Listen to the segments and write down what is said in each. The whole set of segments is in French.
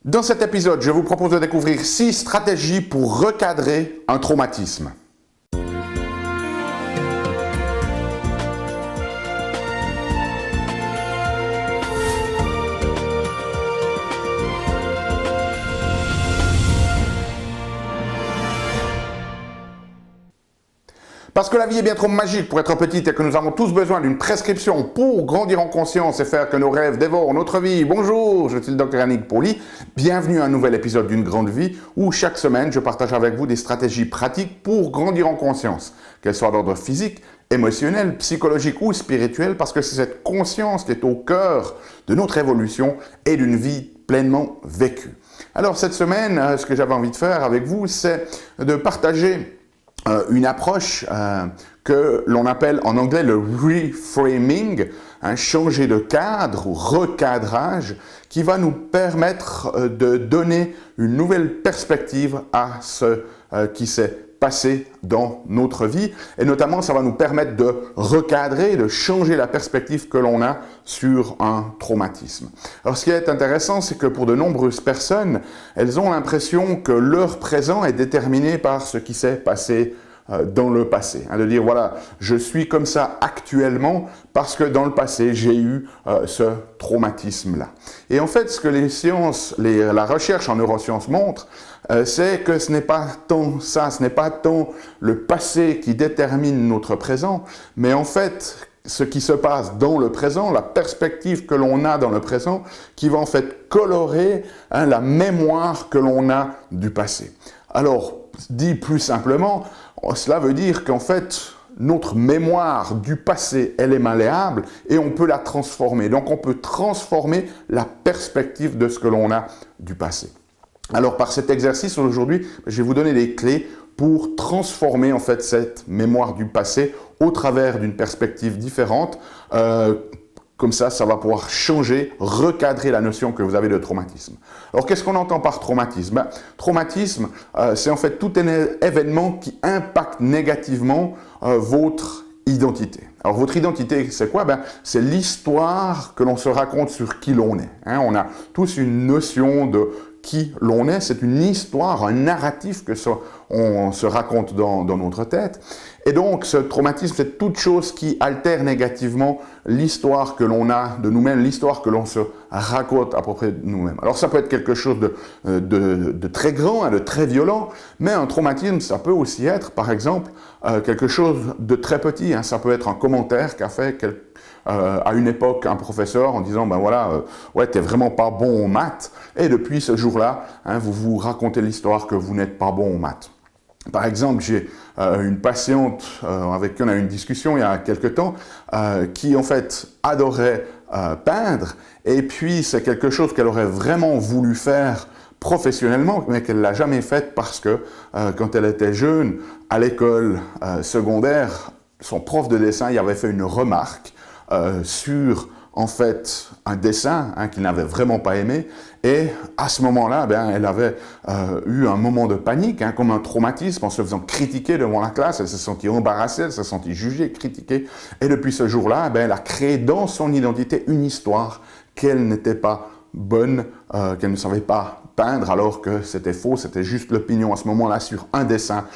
Dans cet épisode, je vous propose de découvrir 6 stratégies pour recadrer un traumatisme. Parce que la vie est bien trop magique pour être petite et que nous avons tous besoin d'une prescription pour grandir en conscience et faire que nos rêves dévorent notre vie. Bonjour, je suis le Dr Yannick Pauly. Bienvenue à un nouvel épisode d'une grande vie où chaque semaine je partage avec vous des stratégies pratiques pour grandir en conscience, qu'elles soient d'ordre physique, émotionnel, psychologique ou spirituel, parce que c'est cette conscience qui est au cœur de notre évolution et d'une vie pleinement vécue. Alors cette semaine, ce que j'avais envie de faire avec vous, c'est de partager une approche que l'on appelle en anglais le reframing, changer de cadre ou recadrage, qui va nous permettre de donner une nouvelle perspective à ce qui s'est passé dans notre vie. Et notamment, ça va nous permettre de recadrer, de changer la perspective que l'on a sur un traumatisme. Alors, ce qui est intéressant, c'est que pour de nombreuses personnes, elles ont l'impression que leur présent est déterminé par ce qui s'est passé dans le passé. De dire, voilà, je suis comme ça actuellement parce que dans le passé, j'ai eu ce traumatisme-là. Et en fait, ce que les sciences, la recherche en neurosciences montre, c'est que ce n'est pas tant ça, ce n'est pas tant le passé qui détermine notre présent, mais en fait, ce qui se passe dans le présent, la perspective que l'on a dans le présent, qui va en fait colorer la mémoire que l'on a du passé. Alors, dit plus simplement, cela veut dire qu'en fait, notre mémoire du passé, elle est malléable et on peut la transformer. Donc, on peut transformer la perspective de ce que l'on a du passé. Alors, par cet exercice aujourd'hui, je vais vous donner des clés pour transformer en fait cette mémoire du passé au travers d'une perspective différente. Comme ça, ça va pouvoir changer, recadrer la notion que vous avez de traumatisme. Alors, qu'est-ce qu'on entend par traumatisme? Traumatisme, c'est en fait tout un événement qui impacte négativement votre identité. Alors, votre identité, c'est quoi? C'est l'histoire que l'on se raconte sur qui l'on est. On a tous une notion de qui l'on est, c'est une histoire, un narratif que on se raconte dans notre tête. Et donc, ce traumatisme, c'est toute chose qui altère négativement l'histoire que l'on a de nous-mêmes, l'histoire que l'on se raconte à propos de nous-mêmes. Alors, ça peut être quelque chose de très grand, de très violent, mais un traumatisme, ça peut aussi être, par exemple, quelque chose de très petit. Ça peut être un commentaire qu'a fait à une époque un professeur en disant ouais, t'es vraiment pas bon aux maths, et depuis ce jour-là, vous vous racontez l'histoire que vous n'êtes pas bon aux maths. Par exemple, j'ai une patiente avec qui on a eu une discussion il y a quelque temps qui en fait adorait peindre, et puis c'est quelque chose qu'elle aurait vraiment voulu faire professionnellement, mais qu'elle ne l'a jamais fait parce que quand elle était jeune, à l'école secondaire, son prof de dessin y avait fait une remarque sur en fait un dessin qu'il n'avait vraiment pas aimé, et à ce moment-là, elle avait eu un moment de panique, comme un traumatisme, en se faisant critiquer devant la classe. Elle s'est sentie embarrassée, elle s'est sentie jugée, critiquée, et depuis ce jour-là, elle a créé dans son identité une histoire qu'elle n'était pas bonne, qu'elle ne savait pas peindre, alors que c'était faux, c'était juste l'opinion à ce moment-là sur un dessin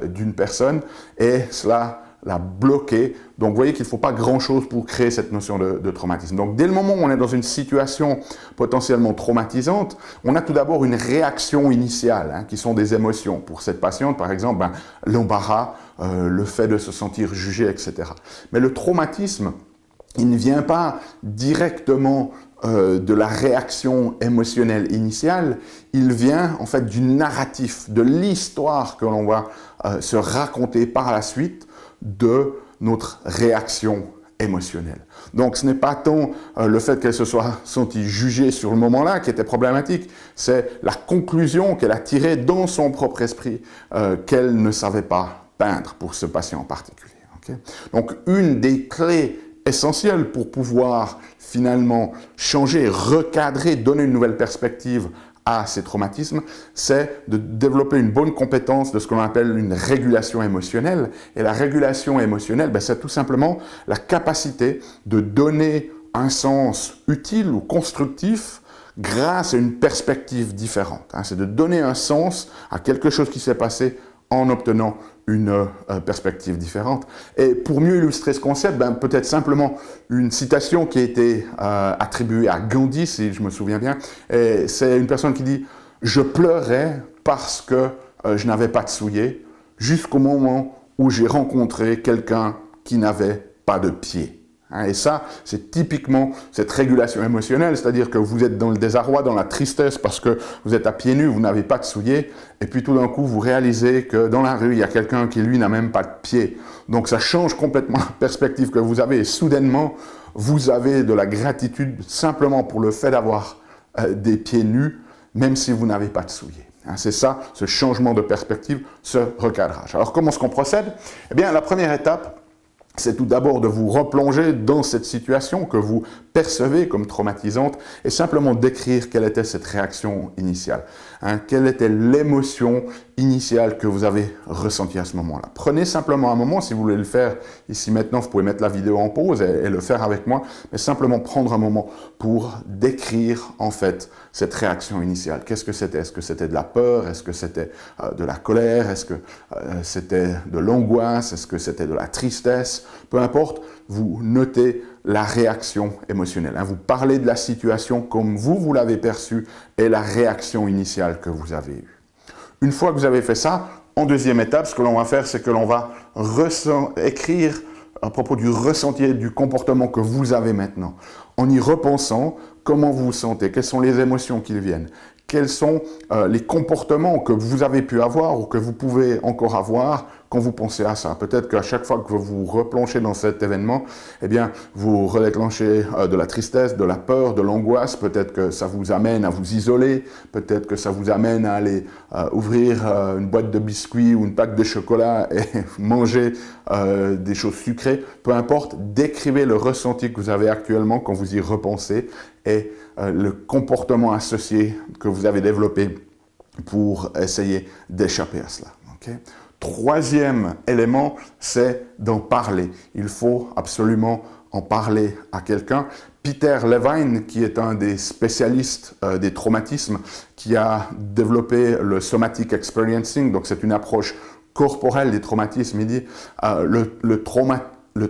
d'une personne, et cela l'a bloqué. Donc, vous voyez qu'il ne faut pas grand-chose pour créer cette notion de traumatisme. Donc, dès le moment où on est dans une situation potentiellement traumatisante, on a tout d'abord une réaction initiale, qui sont des émotions. Pour cette patiente, par exemple, l'embarras, le fait de se sentir jugé, etc. Mais le traumatisme, il ne vient pas directement de la réaction émotionnelle initiale, il vient en fait du narratif, de l'histoire que l'on va se raconter par la suite de notre réaction émotionnelle. Donc, ce n'est pas tant le fait qu'elle se soit sentie jugée sur le moment-là qui était problématique, c'est la conclusion qu'elle a tirée dans son propre esprit qu'elle ne savait pas peindre pour ce patient en particulier. Okay? Donc, une des clés essentielles pour pouvoir finalement changer, recadrer, donner une nouvelle perspective à ces traumatismes, c'est de développer une bonne compétence de ce qu'on appelle une régulation émotionnelle. Et la régulation émotionnelle, c'est tout simplement la capacité de donner un sens utile ou constructif grâce à une perspective différente. C'est de donner un sens à quelque chose qui s'est passé en obtenant une perspective différente. Et pour mieux illustrer ce concept, peut-être simplement une citation qui a été attribuée à Gandhi, si je me souviens bien. C'est une personne qui dit « Je pleurais parce que je n'avais pas de souliers jusqu'au moment où j'ai rencontré quelqu'un qui n'avait pas de pieds. » Et ça, c'est typiquement cette régulation émotionnelle, c'est-à-dire que vous êtes dans le désarroi, dans la tristesse parce que vous êtes à pieds nus, vous n'avez pas de souliers, et puis tout d'un coup, vous réalisez que dans la rue, il y a quelqu'un qui, lui, n'a même pas de pieds. Donc ça change complètement la perspective que vous avez, et soudainement, vous avez de la gratitude simplement pour le fait d'avoir des pieds nus, même si vous n'avez pas de souliers. C'est ça, ce changement de perspective, ce recadrage. Alors comment est-ce qu'on procède? Eh bien, la première étape, c'est tout d'abord de vous replonger dans cette situation que vous percevez comme traumatisante et simplement décrire quelle était cette réaction initiale. Quelle était l'émotion initiale que vous avez ressentie à ce moment-là. Prenez simplement un moment, si vous voulez le faire ici maintenant, vous pouvez mettre la vidéo en pause et le faire avec moi, mais simplement prendre un moment pour décrire en fait cette réaction initiale. Qu'est-ce que c'était? Est-ce que c'était de la peur? Est-ce que c'était de la colère? Est-ce que c'était de l'angoisse? Est-ce que c'était de la tristesse? Peu importe, vous notez la réaction émotionnelle. Vous parlez de la situation comme vous l'avez perçue et la réaction initiale que vous avez eue. Une fois que vous avez fait ça, en deuxième étape, ce que l'on va faire, c'est que l'on va écrire à propos du ressenti et du comportement que vous avez maintenant. En y repensant, comment vous vous sentez, quelles sont les émotions qui viennent, quels sont les comportements que vous avez pu avoir ou que vous pouvez encore avoir quand vous pensez à ça. Peut-être qu'à chaque fois que vous vous replongez dans cet événement, eh bien, vous redéclenchez de la tristesse, de la peur, de l'angoisse. Peut-être que ça vous amène à vous isoler. Peut-être que ça vous amène à aller ouvrir une boîte de biscuits ou une pack de chocolat et manger des choses sucrées. Peu importe, décrivez le ressenti que vous avez actuellement quand vous y repensez et le comportement associé que vous avez développé pour essayer d'échapper à cela. Okay? Troisième élément, c'est d'en parler. Il faut absolument en parler à quelqu'un. Peter Levine, qui est un des spécialistes des traumatismes, qui a développé le somatic experiencing, donc c'est une approche corporelle des traumatismes, il dit le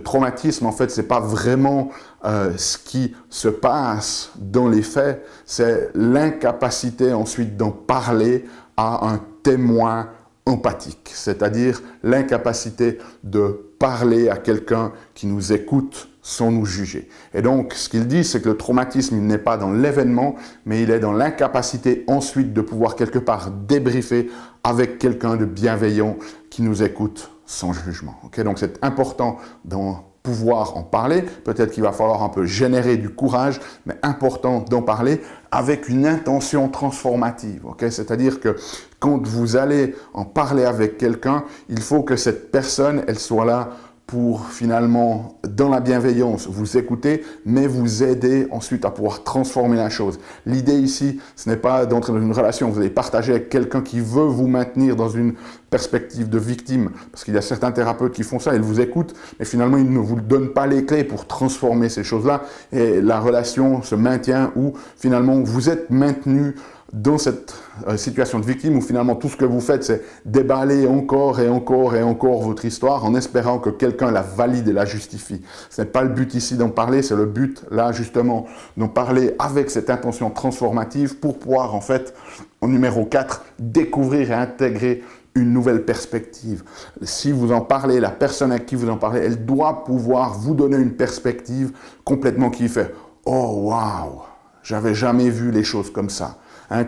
traumatisme, en fait, c'est pas vraiment ce qui se passe dans les faits, c'est l'incapacité ensuite d'en parler à un témoin empathique, c'est-à-dire l'incapacité de parler à quelqu'un qui nous écoute sans nous juger. Et donc, ce qu'il dit, c'est que le traumatisme, il n'est pas dans l'événement, mais il est dans l'incapacité ensuite de pouvoir quelque part débriefer avec quelqu'un de bienveillant qui nous écoute sans jugement. Okay? Donc, c'est important d'en pouvoir en parler. Peut-être qu'il va falloir un peu générer du courage, mais important d'en parler avec une intention transformative. Okay? C'est-à-dire que quand vous allez en parler avec quelqu'un, il faut que cette personne, elle soit là pour finalement, dans la bienveillance, vous écouter, mais vous aider ensuite à pouvoir transformer la chose. L'idée ici, ce n'est pas d'entrer dans une relation, vous allez partager avec quelqu'un qui veut vous maintenir dans une perspective de victime, parce qu'il y a certains thérapeutes qui font ça, ils vous écoutent, mais finalement, ils ne vous donnent pas les clés pour transformer ces choses-là, et la relation se maintient où finalement, vous êtes maintenu dans cette situation de victime où finalement tout ce que vous faites, c'est déballer encore et encore et encore votre histoire en espérant que quelqu'un la valide et la justifie. Ce n'est pas le but ici d'en parler, c'est le but là justement d'en parler avec cette intention transformative pour pouvoir en fait, en numéro 4, découvrir et intégrer une nouvelle perspective. Si vous en parlez, la personne à qui vous en parlez, elle doit pouvoir vous donner une perspective complètement qui fait « Oh waouh, j'avais jamais vu les choses comme ça ».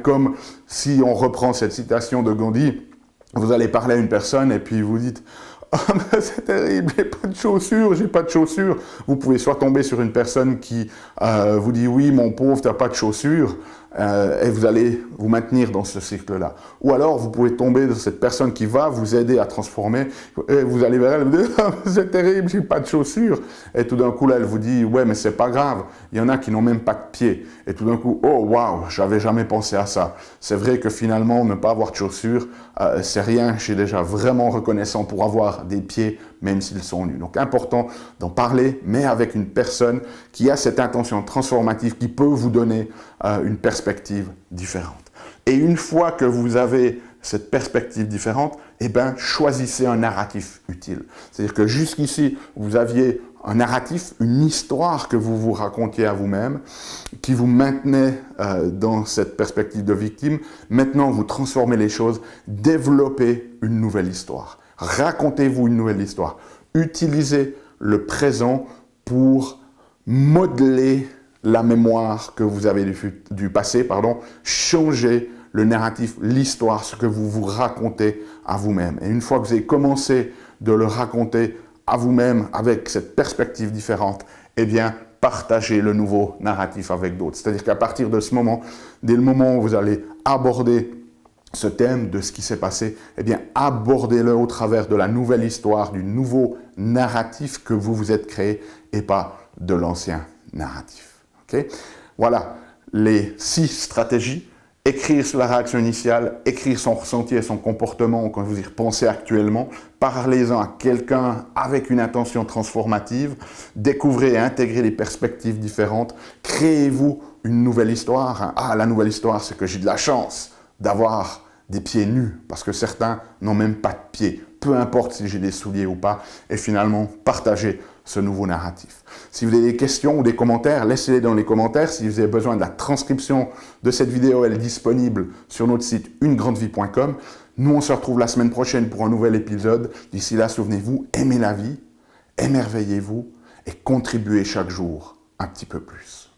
Comme si on reprend cette citation de Gandhi, vous allez parler à une personne et puis vous dites « Oh, c'est terrible, j'ai pas de chaussures, j'ai pas de chaussures ». Vous pouvez soit tomber sur une personne qui vous dit « Oui, mon pauvre, t'as pas de chaussures ». Et vous allez vous maintenir dans ce cycle-là. Ou alors, vous pouvez tomber dans cette personne qui va vous aider à transformer, et vous allez vers elle, et vous dites « c'est terrible, j'ai pas de chaussures ». Et tout d'un coup, là, elle vous dit « ouais, mais c'est pas grave, il y en a qui n'ont même pas de pieds ». Et tout d'un coup, « oh, waouh, j'avais jamais pensé à ça ». C'est vrai que finalement, ne pas avoir de chaussures, c'est rien, je suis déjà vraiment reconnaissant pour avoir des pieds, même s'ils sont nus. Donc, important d'en parler, mais avec une personne qui a cette intention transformative, qui peut vous donner une perspective différente. Et une fois que vous avez cette perspective différente, eh bien, choisissez un narratif utile. C'est-à-dire que jusqu'ici, vous aviez un narratif, une histoire que vous vous racontiez à vous-même, qui vous maintenait dans cette perspective de victime. Maintenant, vous transformez les choses, développez une nouvelle histoire. Racontez-vous une nouvelle histoire. Utilisez le présent pour modeler la mémoire que vous avez du passé, changer le narratif, l'histoire, ce que vous vous racontez à vous-même. Et une fois que vous avez commencé de le raconter à vous-même avec cette perspective différente, eh bien, partagez le nouveau narratif avec d'autres. C'est-à-dire qu'à partir de ce moment, dès le moment où vous allez aborder ce thème de ce qui s'est passé, eh bien, abordez-le au travers de la nouvelle histoire, du nouveau narratif que vous vous êtes créé et pas de l'ancien narratif. Okay? Voilà les 6 stratégies. Écrire sur la réaction initiale, écrire son ressenti et son comportement quand vous y repensez actuellement, parlez-en à quelqu'un avec une intention transformative, découvrez et intégrez les perspectives différentes, créez-vous une nouvelle histoire. Ah, la nouvelle histoire, c'est que j'ai de la chance d'avoir des pieds nus, parce que certains n'ont même pas de pieds, peu importe si j'ai des souliers ou pas, et finalement, partagez ce nouveau narratif. Si vous avez des questions ou des commentaires, laissez-les dans les commentaires. Si vous avez besoin de la transcription de cette vidéo, elle est disponible sur notre site unegrandevie.com. Nous, on se retrouve la semaine prochaine pour un nouvel épisode. D'ici là, souvenez-vous, aimez la vie, émerveillez-vous et contribuez chaque jour un petit peu plus.